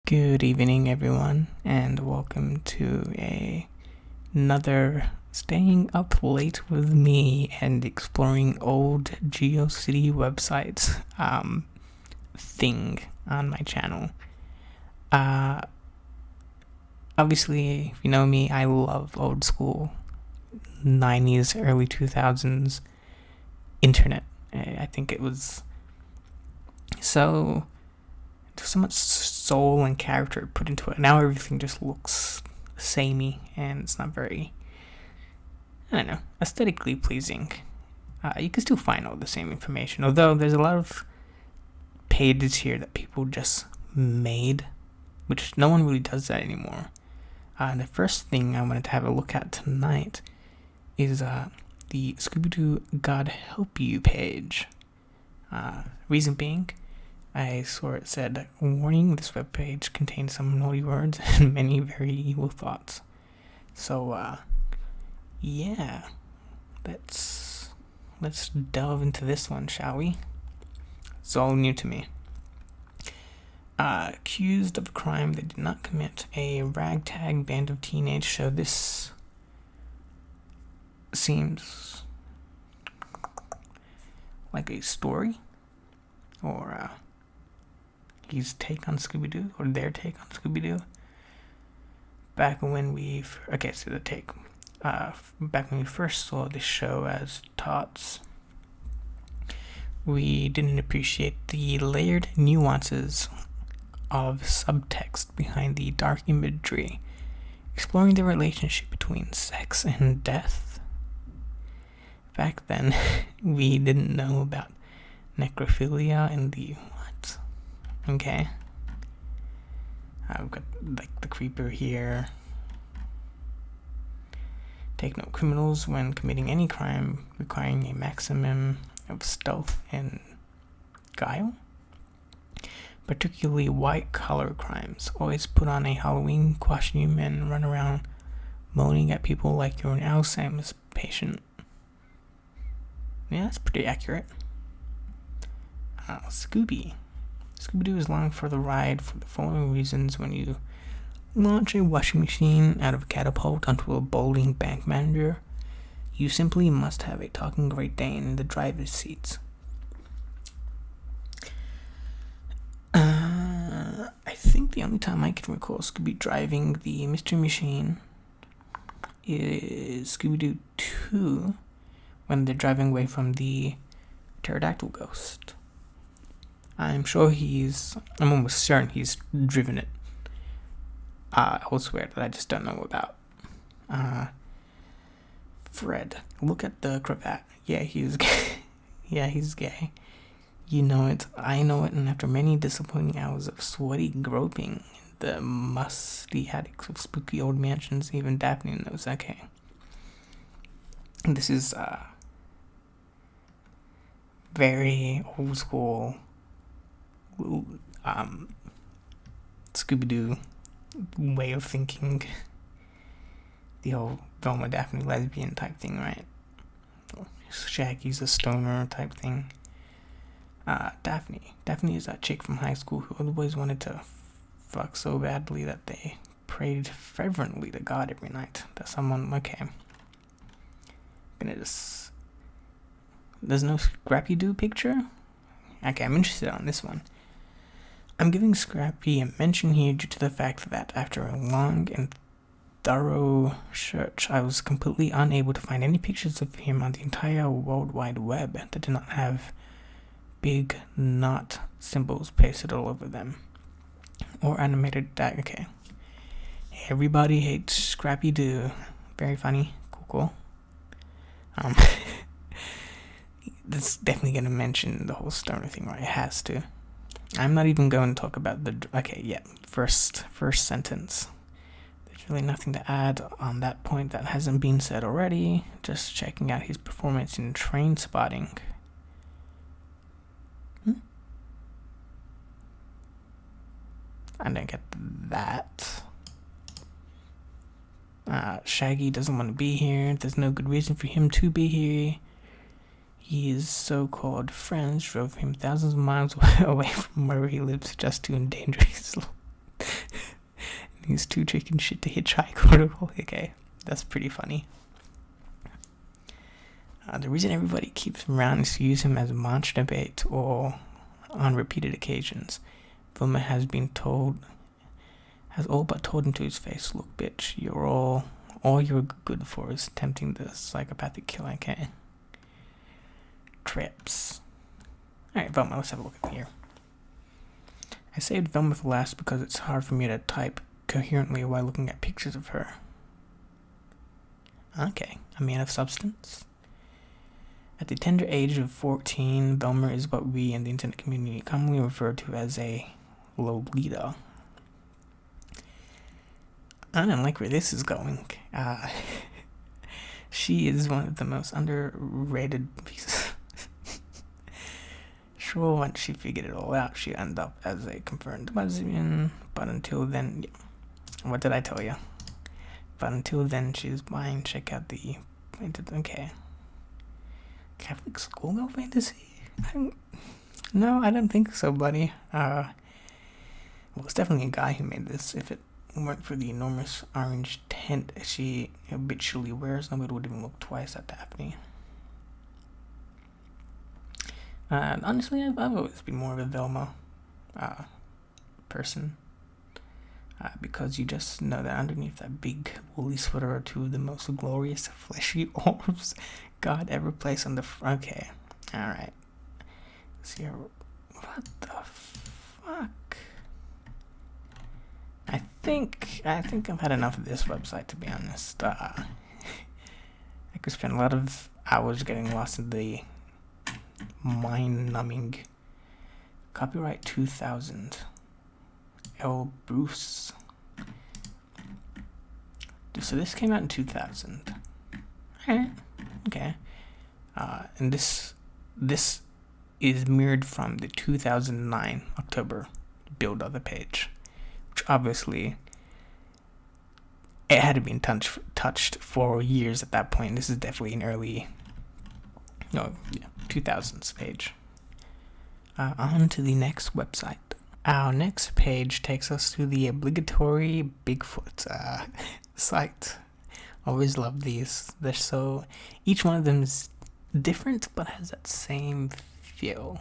Good evening, everyone, and welcome to another staying up late with me and exploring old GeoCity websites thing on my channel. Obviously, if you know me, I love old school 90s, early 2000s internet. I think it was so much soul and character put into it. Now everything just looks samey and it's not very, aesthetically pleasing. You can still find all the same information, although there's a lot of pages here that people just made, which no one really does that anymore. The first thing I wanted to have a look at tonight is the ScoobyDoo God Help You page. Reason being, I saw it said, warning, this webpage contains some naughty words and many very evil thoughts. So, let's delve into this one, shall we? It's all new to me. Accused of a crime they did not commit, a ragtag band of teenagers. So this seems like a story, or his take on Scooby-Doo, or their take on Scooby-Doo. Back when we first saw this show as tots, we didn't appreciate the layered nuances of subtext behind the dark imagery, exploring the relationship between sex and death. Back then, we didn't know about necrophilia and the what? Okay. I've got the creeper here. Take note: criminals, when committing any crime requiring a maximum of stealth and guile, particularly white-collar crimes, always put on a Halloween costume and run around moaning at people like you're an Alzheimer's patient. Yeah, that's pretty accurate. Scooby-Doo is along for the ride for the following reasons. When you launch a washing machine out of a catapult onto a bowling bank manager, you simply must have a talking Great Dane in the driver's seats. I think the only time I can recall Scooby driving the Mystery Machine is Scooby-Doo 2, when they're driving away from the pterodactyl ghost. I'm almost certain he's driven it elsewhere that I just don't know about. Fred, look at the cravat. Yeah, he's gay. Yeah, he's gay. You know it, I know it, and after many disappointing hours of sweaty groping in the musty attics of spooky old mansions, even Daphne knows. Okay. This is very old school Scooby-Doo way of thinking. The whole Velma Daphne lesbian type thing, right? Shaggy's a stoner type thing. Daphne is that chick from high school who all the boys wanted to fuck so badly that they prayed fervently to God every night that someone, okay. There's no Scrappy-Doo picture? Okay, I'm interested on this one. I'm giving Scrappy a mention here due to the fact that after a long and thorough search, I was completely unable to find any pictures of him on the entire World Wide Web that did not have big knot symbols pasted all over them, or animated okay. Everybody hates Scrappy-Doo. Very funny. Cool. That's definitely going to mention the whole stoner thing, right? It has to. I'm not even going to talk about first sentence. There's really nothing to add on that point that hasn't been said already. Just checking out his performance in Train Spotting. I don't get that. Shaggy doesn't want to be here. There's no good reason for him to be here. His so-called friends drove him thousands of miles away from where he lives just to endanger his He's too chicken shit to hitchhike. Okay, that's pretty funny. The reason everybody keeps him around is to use him as a monster bait or on repeated occasions. Vilma has all but told him to his face, "Look, bitch, all you're good for is tempting the psychopathic killer." Okay. Trips. Alright, Velma, let's have a look at here. I saved Velma for last because it's hard for me to type coherently while looking at pictures of her. Okay, a man of substance. At the tender age of 14, Velma is what we in the internet community commonly refer to as a Lolita. I don't like where this is going. She is one of the most underrated pieces. Sure, once she figured it all out, she ended up as a confirmed lesbian, but until then, what did I tell you? But until then, she's mine. Check out the okay. Catholic schoolgirl fantasy? No, I don't think so, buddy. Well, it's definitely a guy who made this. If it weren't for the enormous orange tent she habitually wears, nobody would even look twice at Daphne. Honestly, I've always been more of a Velma person. Because you just know that underneath that big woolly sweater are two of the most glorious fleshy orbs God ever placed on the okay, alright. See here. What the fuck? I think I've had enough of this website, to be honest. I could spend a lot of hours getting lost in the mind-numbing copyright 2000 L. Bruce. So this came out in 2000. Alright, okay. And this is mirrored from the 2009 October build of the page, which obviously it had been touched for years at that point. This is definitely an early 2000s page. On to the next website. Our next page takes us to the obligatory Bigfoot site. Always love these. They're so, each one of them is different but has that same feel.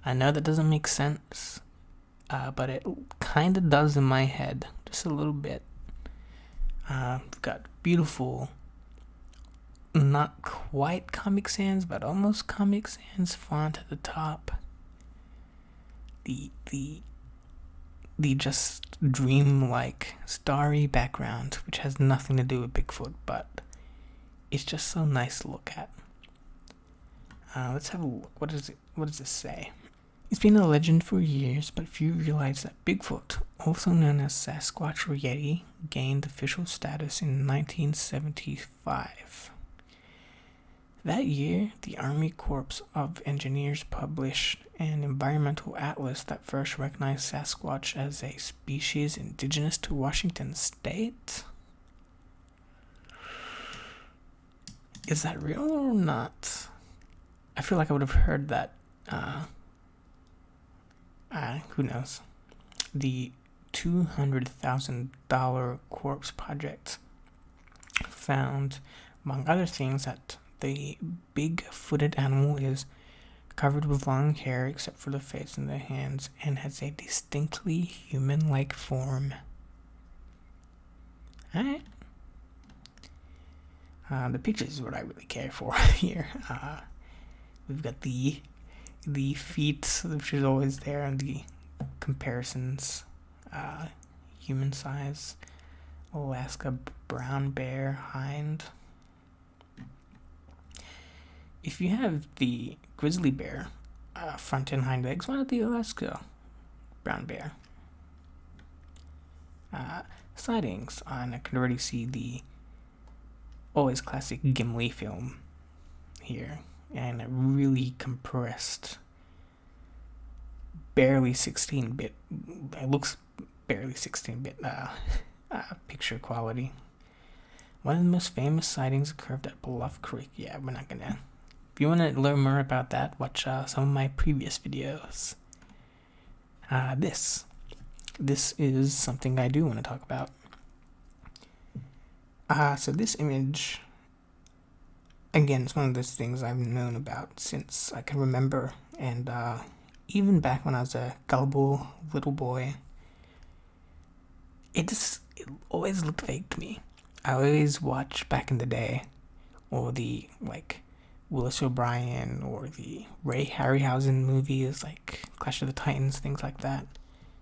I know that doesn't make sense, but it kind of does in my head, just a little bit. We've got beautiful, not quite Comic Sans, but almost Comic Sans font at the top. The just dream-like starry background, which has nothing to do with Bigfoot, but it's just so nice to look at. Let's have a look. What does this say? It's been a legend for years, but few realize that Bigfoot, also known as Sasquatch or Yeti, gained official status in 1975. That year, the Army Corps of Engineers published an environmental atlas that first recognized Sasquatch as a species indigenous to Washington state. Is that real or not? I feel like I would have heard that. Who knows? The $200,000 corpse project found, among other things, that the big-footed animal is covered with long hair except for the face and the hands, and has a distinctly human-like form. Alright. The pictures is what I really care for here. We've got the feet, which is always there, and the comparisons. Human size, Alaska brown bear hind. If you have the grizzly bear front and hind legs, why not the Alaska brown bear? Sightings on, I can already see the always classic Gimli film here, and a really compressed, barely 16-bit, it looks barely 16-bit picture quality. One of the most famous sightings occurred at Bluff Creek. Yeah, we're not gonna. If you want to learn more about that, watch some of my previous videos. This this is something I do want to talk about. So this image, again, it's one of those things I've known about since I can remember, and even back when I was a gullible little boy, it always looked fake to me. I always watched back in the day, or the, like, Willis O'Brien, or the Ray Harryhausen movies, like Clash of the Titans, things like that,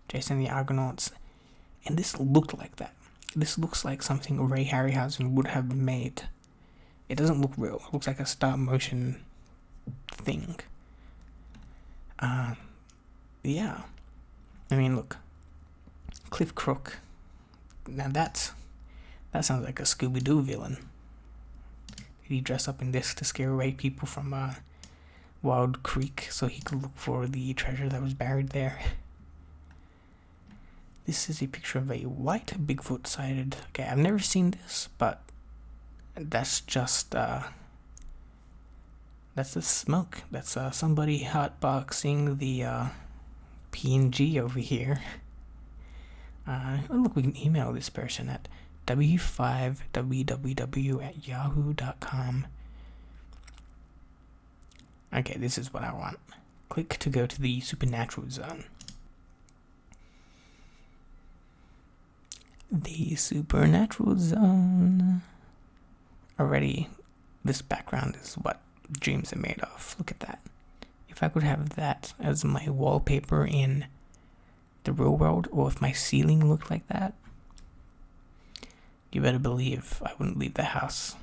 Jason and the Argonauts, and this looked like that. This looks like something Ray Harryhausen would have made. It doesn't look real. It looks like a stop motion thing. Yeah. I mean, look. Cliff Crook. Now that sounds like a ScoobyDoo villain. Did he dress up in this to scare away people from Wild Creek so he could look for the treasure that was buried there? This is a picture of a white Bigfoot sighted. Okay, I've never seen this, but that's just that's the smoke. That's somebody hotboxing the PNG over here. Look, we can email this person at w5www@yahoo.com. Okay, this is what I want. Click to go to the supernatural zone. The supernatural zone. Already, this background is what dreams are made of. Look at that. If I could have that as my wallpaper in the real world, or if my ceiling looked like that, you better believe I wouldn't leave the house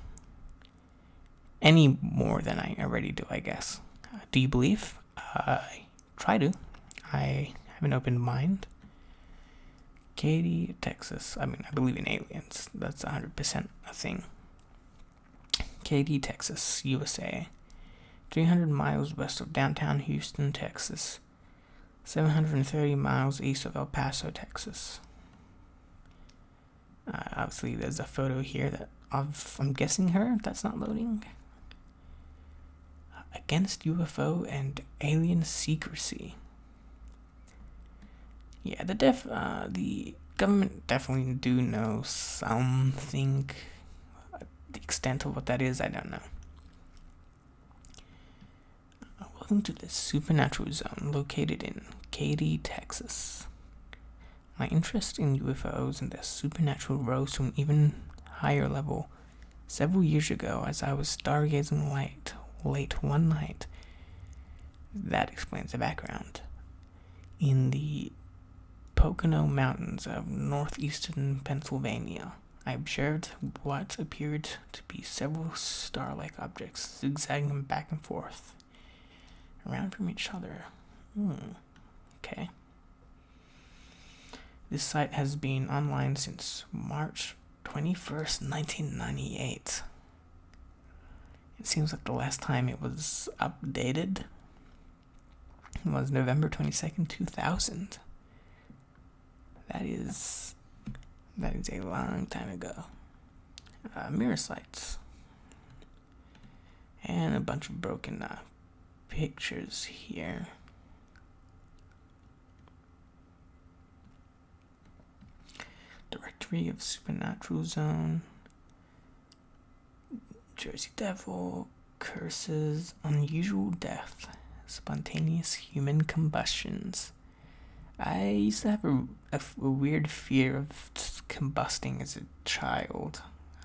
any more than I already do, I guess. Do you believe? I try to. I have an open mind. Katy, Texas. I mean, I believe in aliens. That's 100% a thing. Katy, Texas, USA. 300 miles west of downtown Houston, Texas. 730 miles east of El Paso, Texas. Obviously, there's a photo here that I'm guessing her. That's not loading. Against UFO and alien secrecy. Yeah, the government definitely do know something. The extent of what that is, I don't know. Welcome to the supernatural zone located in Katy, Texas. My interest in UFOs and the supernatural rose to an even higher level several years ago as I was stargazing late one night. That explains the background. In the Pocono Mountains of northeastern Pennsylvania, I observed what appeared to be several star-like objects zigzagging back and forth around from each other. Okay. This site has been online since March 21st, 1998. It seems like the last time it was updated was November 22nd, 2000. That is a long time ago. Mirror sites. And a bunch of broken pictures here. Directory of Supernatural Zone. Jersey Devil. Curses. Unusual death. Spontaneous human combustions. I used to have a weird fear of combusting as a child.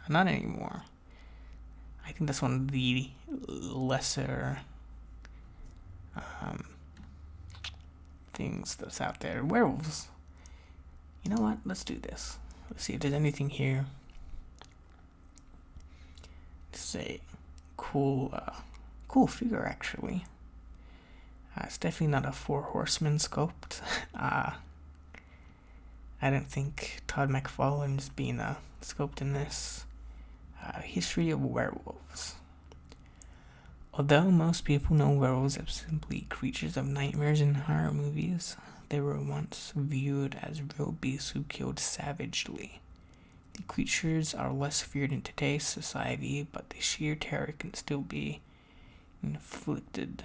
Not anymore. I think that's one of the lesser things that's out there. Werewolves. You know what? Let's do this. Let's see if there's anything here. This is a cool figure, actually. It's definitely not a Four Horsemen sculpt. I don't think Todd McFarlane's being sculpted in this. History of werewolves. Although most people know werewolves as simply creatures of nightmares in horror movies, they were once viewed as real beasts who killed savagely. The creatures are less feared in today's society, but the sheer terror can still be inflicted.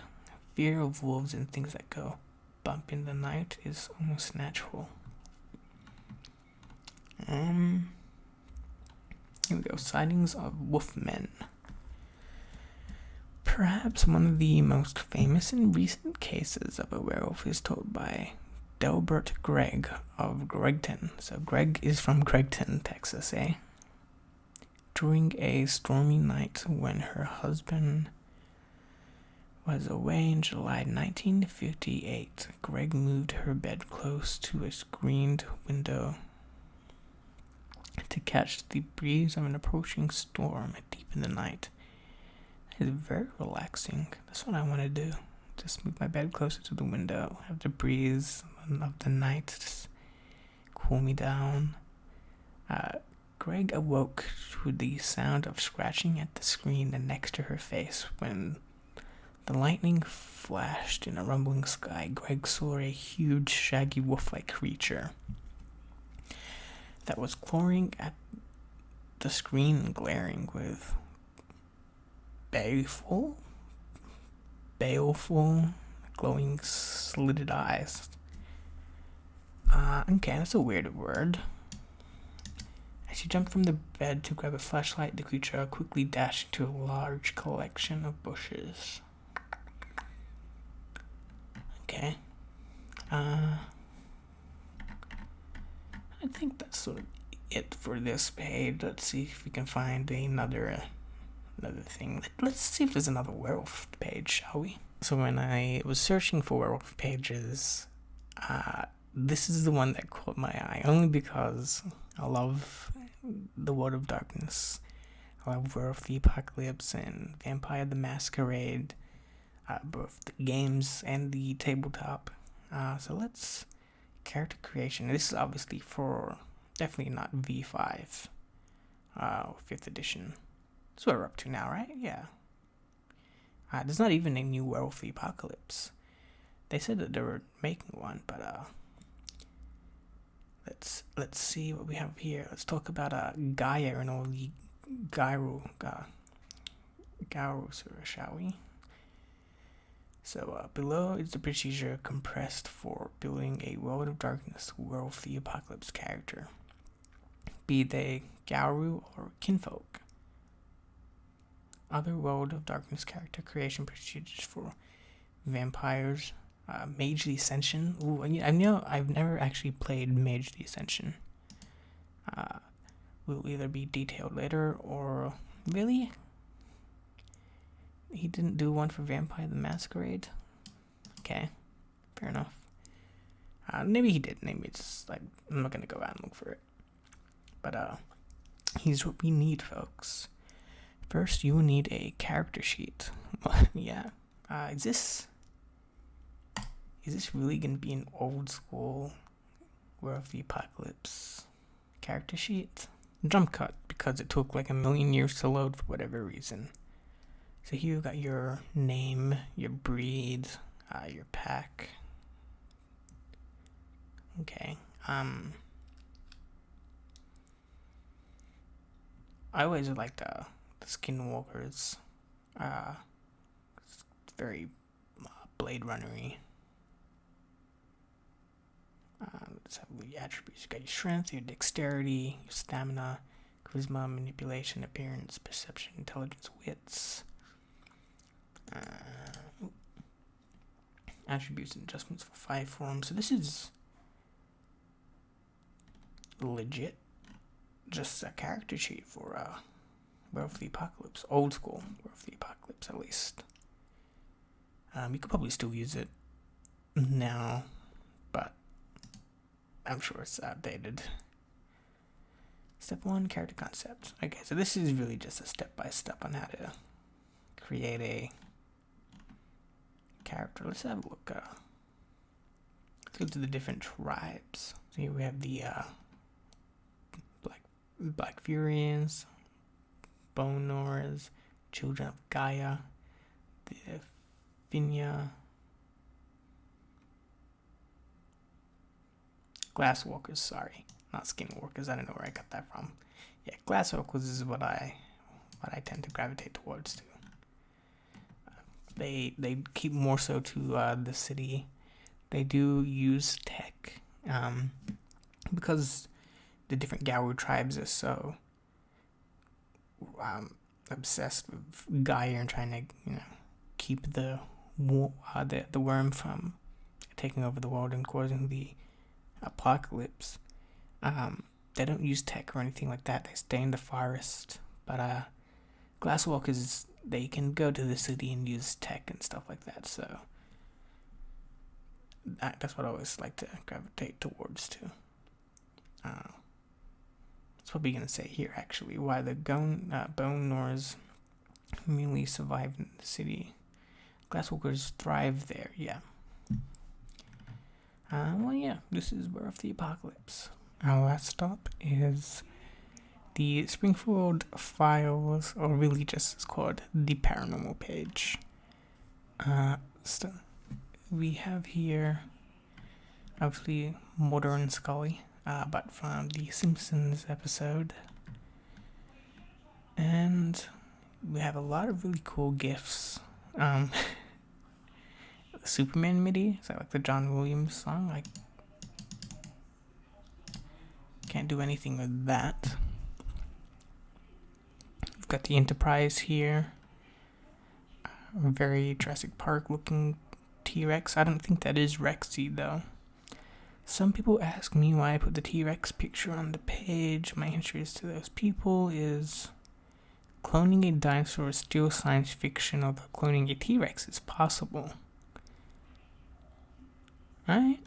Fear of wolves and things that go bump in the night is almost natural. Here we go. Sightings of wolfmen. Perhaps one of the most famous and recent cases of a werewolf is told by Delbert Gregg of Gregton. So Gregg is from Gregton, Texas, eh? During a stormy night when her husband was away in July 1958, Gregg moved her bed close to a screened window to catch the breeze of an approaching storm deep in the night. It is very relaxing. That's what I want to do. Just move my bed closer to the window, have the breeze of the night just cool me down. Gregg awoke to the sound of scratching at the screen next to her face. When the lightning flashed in a rumbling sky, Gregg saw a huge, shaggy wolf-like creature that was clawing at the screen and glaring with baleful, glowing slitted eyes. Okay, that's a weird word. As she jumped from the bed to grab a flashlight, the creature quickly dashed into a large collection of bushes. Okay. I think that's sort of it for this page. Let's see if we can find another thing. Let's see if there's another werewolf page, shall we? So when I was searching for werewolf pages, this is the one that caught my eye, only because I love the World of Darkness. I love Werewolf the Apocalypse and Vampire the Masquerade, both the games and the tabletop. So let's character creation. This is obviously for definitely not V5, 5th edition. That's what we're up to now, right? Yeah. There's not even a new Werewolf the Apocalypse. They said that they were making one, but let's see what we have here. Let's talk about Gaia and all the Gyro, shall we? So below is the procedure compressed for building a World of Darkness Werewolf the Apocalypse character, be they Gauru or kinfolk. Other World of Darkness character creation procedures for vampires, Mage the Ascension. Ooh, I know I've never actually played Mage the Ascension. Will either be detailed later or really. He didn't do one for Vampire the Masquerade. Okay, fair enough. Maybe he did. Maybe it's like I'm not gonna go out and look for it. But here's what we need, folks. First, you will need a character sheet. Yeah. Is this really gonna be an old school World of the Apocalypse character sheet? Jump cut, because it took like a million years to load for whatever reason. So here you got your name, your breed, your pack. Okay. I always liked the skinwalkers. It's very Blade Runner-y. Let's have the attributes. You got your strength, your dexterity, your stamina, charisma, manipulation, appearance, perception, intelligence, wits. Attributes and adjustments for 5 forms. So this is legit just a character sheet for World of the Apocalypse. Old school World of the Apocalypse, at least. You could probably still use it now, but I'm sure it's outdated. Step 1, character concept. Okay, so this is really just a step-by-step on how to create a character. Let's have a look. Let's go to the different tribes. So here we have the Black Furies, Bonors, Children of Gaia, the Finya, Glasswalkers. Sorry, not Skinwalkers. I don't know where I got that from. Yeah, Glasswalkers is what I tend to gravitate towards too. They keep more so to the city. They do use tech because the different Garu tribes are so obsessed with Gaia and trying to, keep the worm from taking over the world and causing the apocalypse. They don't use tech or anything like that. They stay in the forest. But Glasswalkers, they can go to the city and use tech and stuff like that. So that's what I always like to gravitate towards too. That's what we're gonna say here actually. Why the Bone Nors merely survive in the city. Glasswalkers thrive there. Yeah. This is Birth of the Apocalypse. Our last stop is the Springfield Files, or really just it's called the Paranormal page. So we have here, obviously, Mulder and Scully, but from the Simpsons episode. And we have a lot of really cool gifs. Superman MIDI, is that like the John Williams song? Like, can't do anything with that. We've got the Enterprise here. A very Jurassic Park looking T-Rex. I don't think that is Rexy though. Some people ask me why I put the T-Rex picture on the page. My answer is to those people is cloning a dinosaur is still science fiction, although cloning a T-Rex is possible. Right?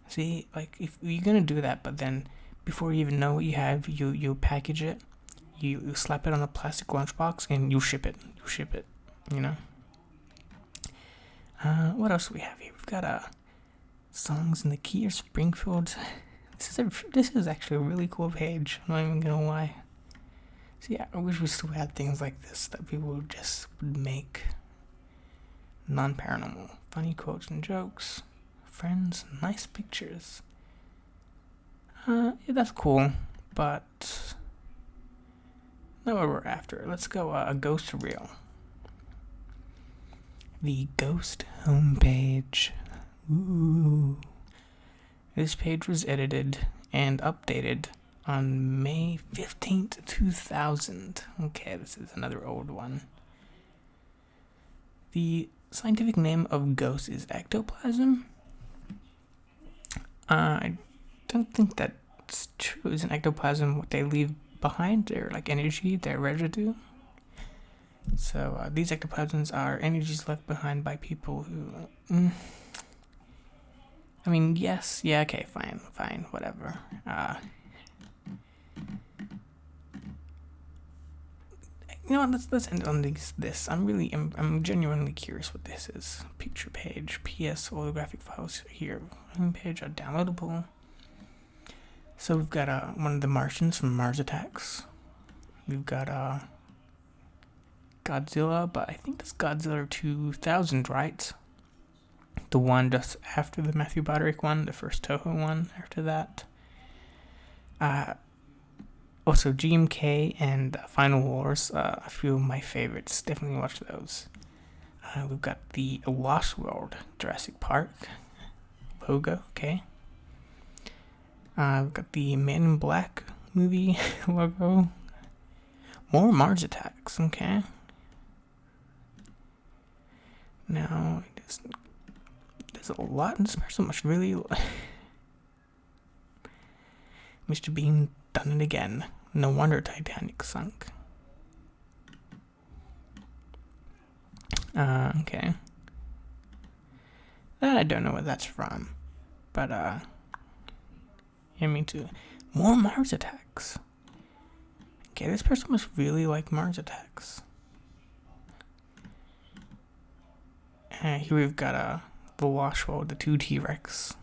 See, like, if you're gonna do that, but then before you even know what you have, you package it, you slap it on a plastic lunchbox, and you ship it. What else do we have here? We've got songs in the key of Springfield. This is actually a really cool page. I'm not even gonna lie. So yeah, I wish we still had things like this that people just would make non-paranormal. Funny quotes and jokes. Friends, nice pictures. Yeah, that's cool, but not what we're after. Let's go a ghost reel. The ghost homepage. Ooh. This page was edited and updated on May 15th, 2000. Okay, this is another old one. The scientific name of ghost is ectoplasm. I don't think that's true. Isn't ectoplasm what they leave behind? Their energy, their residue. So these ectoplasms are energies left behind by people who. I mean, yes, yeah, okay, fine, whatever. Let's end on this. I'm genuinely curious what this is. Picture page. PS holographic files here. Homepage are downloadable. So we've got one of the Martians from Mars Attacks. We've got Godzilla, but I think that's Godzilla 2000, right? The one just after the Matthew Broderick one, the first Toho one after that. Also, GMK and Final Wars, a few of my favorites. Definitely watch those. We've got the Lost World Jurassic Park logo, okay. We've got the Man in Black movie logo. More Mars Attacks, okay. Now, there's a lot in this person, much really. Mr. Bean done it again. No wonder Titanic sunk. Okay. That I don't know what that's from. But, me too. More Mars Attacks. Okay, this person must really like Mars Attacks. Here we've got, the Lost World, the two T-Rexes.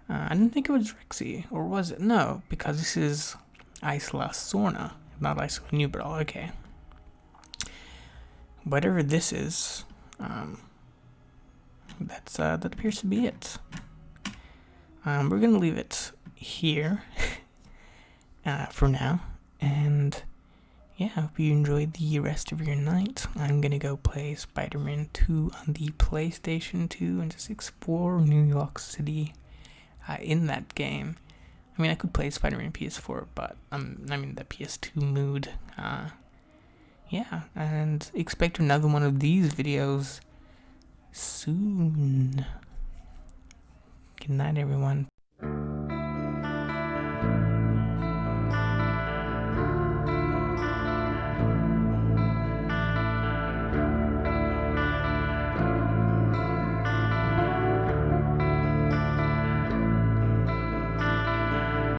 I didn't think it was Rexy, or was it? No, because this is Isla Sorna, not Isla Nubral. Okay. Whatever this is, that appears to be it. We're gonna leave it here for now, and yeah, I hope you enjoyed the rest of your night. I'm gonna go play Spider-Man 2 on the PlayStation 2 and just explore New York City in that game. I mean, I could play Spider-Man PS4, but I'm in the PS2 mood. Yeah, and expect another one of these videos soon. Good night, everyone.